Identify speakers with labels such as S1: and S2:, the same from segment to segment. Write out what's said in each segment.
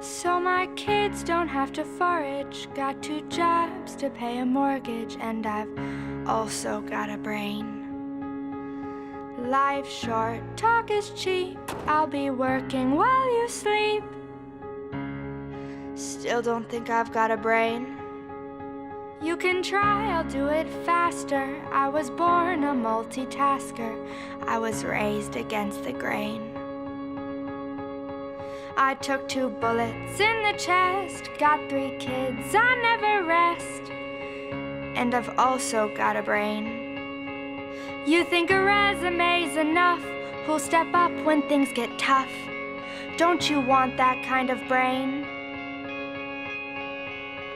S1: So my kids don't have to forage, got 2 jobs to pay a mortgage, and I've also got a brain. Life's short, talk is cheap, I'll be working while you sleep. Still don't think I've got a brain. You can try, I'll do it faster. I was born a multitasker, I was raised against the grain. I took 2 bullets in the chest, got 3 kids, I never rest, and I've also got a brain. You think a resume's enough, who'll step up when things get tough? Don't you want that kind of brain?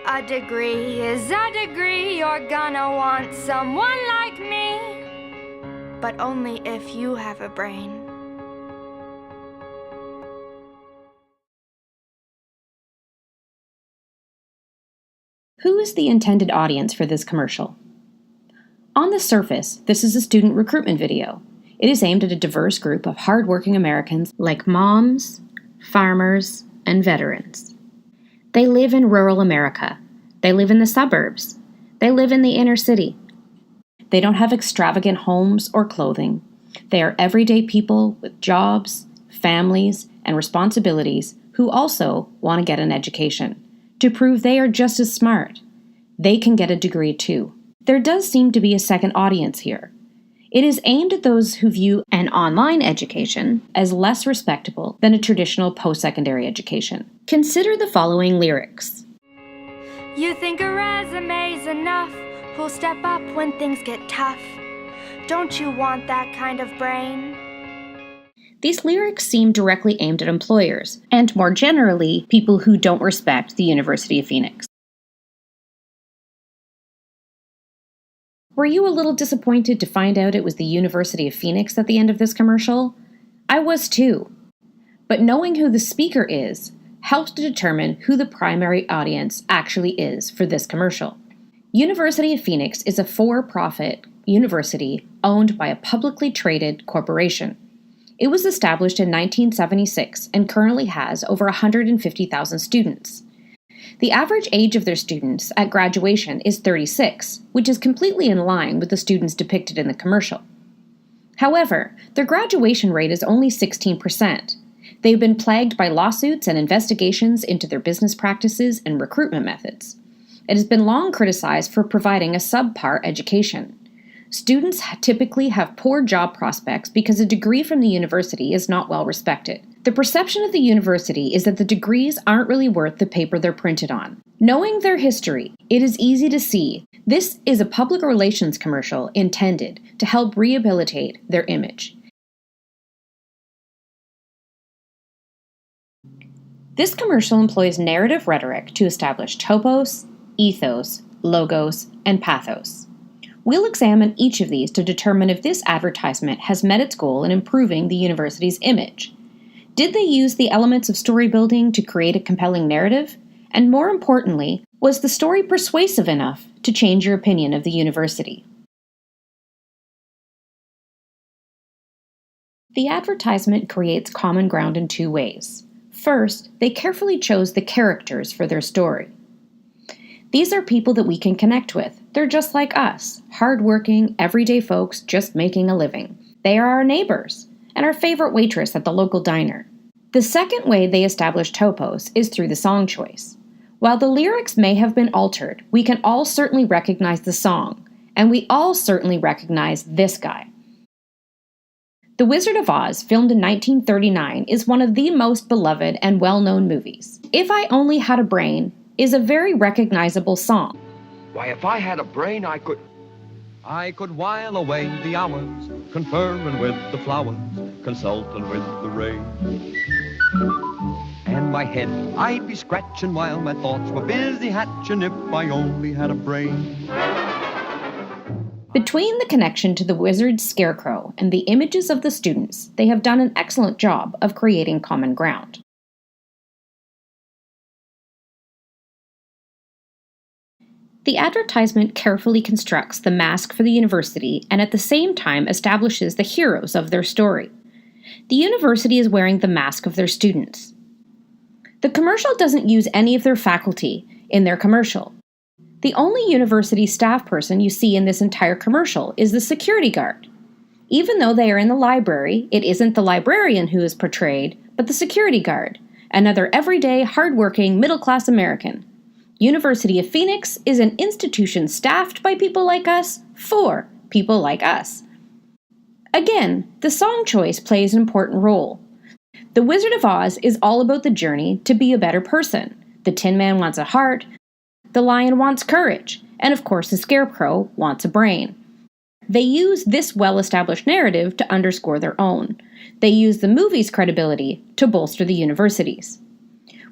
S1: A degree is a degree, you're gonna want someone like me, but only if you have a brain.
S2: Who is the intended audience for this commercial? On the surface, this is a student recruitment video. It is aimed at a diverse group of hardworking Americans like moms, farmers, and veterans. They live in rural America. They live in the suburbs. They live in the inner city. They don't have extravagant homes or clothing. They are everyday people with jobs, families, and responsibilities who also want to get an education to prove they are just as smart. They can get a degree too. There does seem to be a second audience here. It is aimed at those who view an online education as less respectable than a traditional post-secondary education. Consider the following lyrics.
S1: You think a resume's enough, who'll step up when things get tough? Don't you want that kind of brain?
S2: These lyrics seem directly aimed at employers, and more generally, people who don't respect the University of Phoenix. Were you a little disappointed to find out it was the University of Phoenix at the end of this commercial? I was too. But knowing who the speaker is helps to determine who the primary audience actually is for this commercial. University of Phoenix is a for-profit university owned by a publicly traded corporation. It was established in 1976 and currently has over 150,000 students. The average age of their students at graduation is 36, which is completely in line with the students depicted in the commercial. However, their graduation rate is only 16%. They've been plagued by lawsuits and investigations into their business practices and recruitment methods. It has been long criticized for providing a subpar education. Students typically have poor job prospects because a degree from the university is not well respected. The perception of the university is that the degrees aren't really worth the paper they're printed on. Knowing their history, it is easy to see this is a public relations commercial intended to help rehabilitate their image. This commercial employs narrative rhetoric to establish topos, ethos, logos, and pathos. We'll examine each of these to determine if this advertisement has met its goal in improving the university's image. Did they use the elements of story building to create a compelling narrative? And more importantly, was the story persuasive enough to change your opinion of the university? The advertisement creates common ground in 2 ways. First, they carefully chose the characters for their story. These are people that we can connect with. They're just like us, hardworking, everyday folks just making a living. They are our neighbors and our favorite waitress at the local diner. The second way they establish topos is through the song choice. While the lyrics may have been altered, we can all certainly recognize the song, and we all certainly recognize this guy. The Wizard of Oz, filmed in 1939, is one of the most beloved and well-known movies. If I Only Had a Brain is a very recognizable song.
S3: Why, if I had a brain, I could while away the hours, conferring with the flowers, consulting with the rain. And my head I'd be scratching while my thoughts were busy hatching if I only had a brain.
S2: Between the connection to the wizard's scarecrow and the images of the students, they have done an excellent job of creating common ground. The advertisement carefully constructs the mask for the university and at the same time establishes the heroes of their story. The university is wearing the mask of their students. The commercial doesn't use any of their faculty in their commercial. The only university staff person you see in this entire commercial is the security guard. Even though they are in the library, it isn't the librarian who is portrayed, but the security guard, another everyday, hardworking, middle-class American. University of Phoenix is an institution staffed by people like us for people like us. Again, the song choice plays an important role. The Wizard of Oz is all about the journey to be a better person. The Tin Man wants a heart, the Lion wants courage, and of course the Scarecrow wants a brain. They use this well-established narrative to underscore their own. They use the movie's credibility to bolster the university's.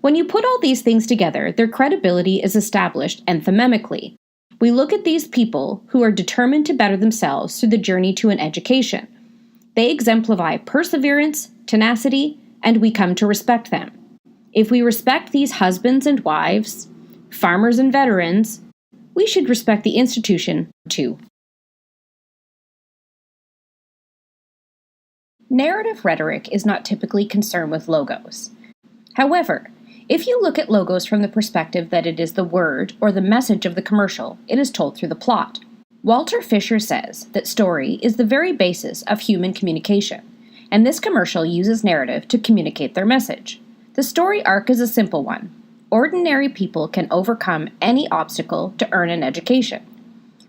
S2: When you put all these things together, their credibility is established anthememically. We look at these people who are determined to better themselves through the journey to an education. They exemplify perseverance, tenacity, and we come to respect them. If we respect these husbands and wives, farmers and veterans, we should respect the institution too. Narrative rhetoric is not typically concerned with logos. However, if you look at logos from the perspective that it is the word or the message of the commercial, it is told through the plot. Walter Fisher says that story is the very basis of human communication, and this commercial uses narrative to communicate their message. The story arc is a simple one. Ordinary people can overcome any obstacle to earn an education.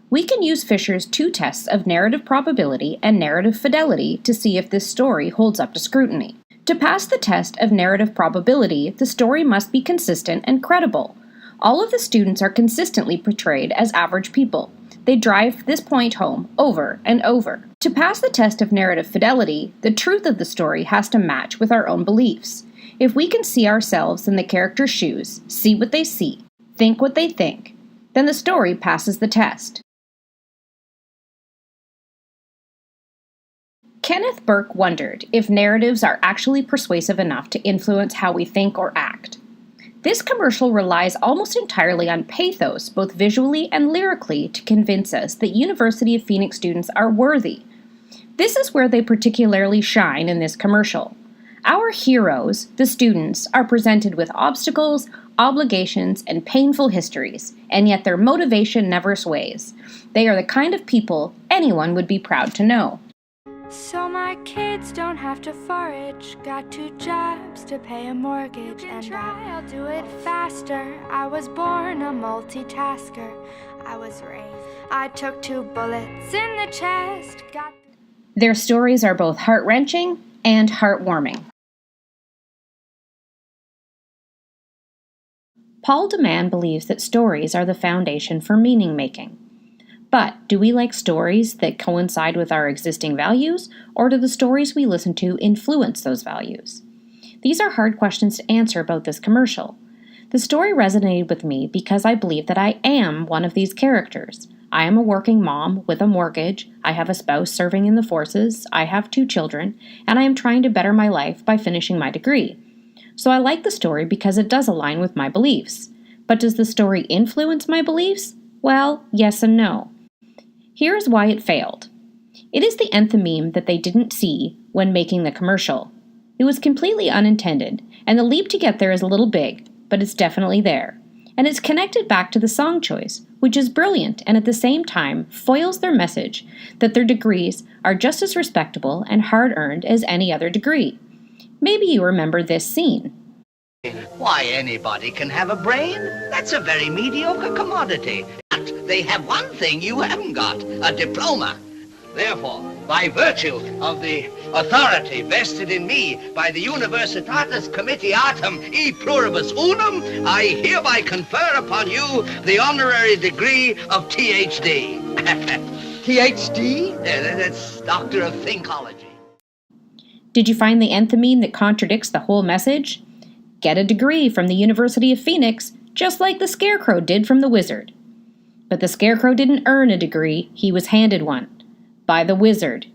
S2: We can use Fisher's two tests of narrative probability and narrative fidelity to see if this story holds up to scrutiny. To pass the test of narrative probability, the story must be consistent and credible. All of the students are consistently portrayed as average people. They drive this point home over and over. To pass the test of narrative fidelity, the truth of the story has to match with our own beliefs. If we can see ourselves in the character's shoes, see what they see, think what they think, then the story passes the test. Kenneth Burke wondered if narratives are actually persuasive enough to influence how we think or act. This commercial relies almost entirely on pathos, both visually and lyrically, to convince us that University of Phoenix students are worthy. This is where they particularly shine in this commercial. Our heroes, the students, are presented with obstacles, obligations, and painful histories, and yet their motivation never sways. They are the kind of people anyone would be proud to know.
S1: So my kids don't have to forage. Got 2 jobs to pay a mortgage, and I'll do it faster. I was born a multitasker. I was raised. I took 2 bullets in the chest.
S2: Their stories are both heart-wrenching and heartwarming. Paul DeMann believes that stories are the foundation for meaning-making. But do we like stories that coincide with our existing values, or do the stories we listen to influence those values? These are hard questions to answer about this commercial. The story resonated with me because I believe that I am one of these characters. I am a working mom with a mortgage, I have a spouse serving in the forces, I have 2 children, and I am trying to better my life by finishing my degree. So I like the story because it does align with my beliefs. But does the story influence my beliefs? Well, yes and no. Here is why it failed. It is the nth meme that they didn't see when making the commercial. It was completely unintended, and the leap to get there is a little big, but it's definitely there. And it's connected back to the song choice, which is brilliant and at the same time foils their message that their degrees are just as respectable and hard-earned as any other degree. Maybe you remember this scene.
S4: Why, anybody can have a brain. That's a very mediocre commodity. But they have one thing you haven't got, a diploma. Therefore, by virtue of the authority vested in me by the Universitatis Comitiatum e Pluribus Unum, I hereby confer upon you the honorary degree of Ph.D.
S5: Ph.D.?
S4: That's Doctor of Thinkology.
S2: Did you find the nth meme that contradicts the whole message? Get a degree from the University of Phoenix, just like the Scarecrow did from the Wizard. But the Scarecrow didn't earn a degree, he was handed one. By the Wizard,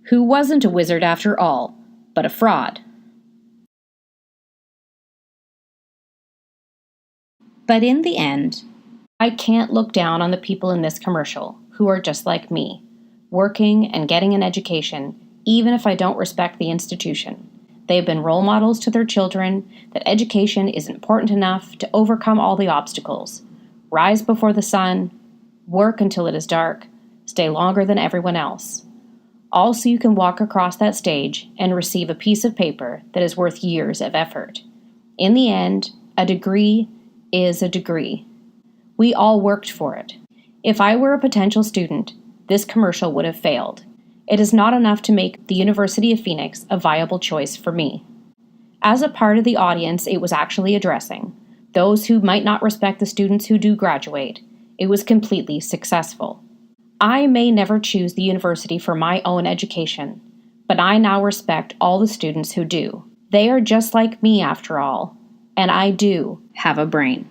S2: who wasn't a wizard after all, but a fraud. But in the end, I can't look down on the people in this commercial who are just like me, working and getting an education, even if I don't respect the institution. They have been role models to their children that education is important enough to overcome all the obstacles, rise before the sun, work until it is dark, stay longer than everyone else. All so you can walk across that stage and receive a piece of paper that is worth years of effort. In the end, a degree is a degree. We all worked for it. If I were a potential student, this commercial would have failed. It is not enough to make the University of Phoenix a viable choice for me. As a part of the audience it was actually addressing, those who might not respect the students who do graduate, it was completely successful. I may never choose the university for my own education, but I now respect all the students who do. They are just like me after all, and I do have a brain.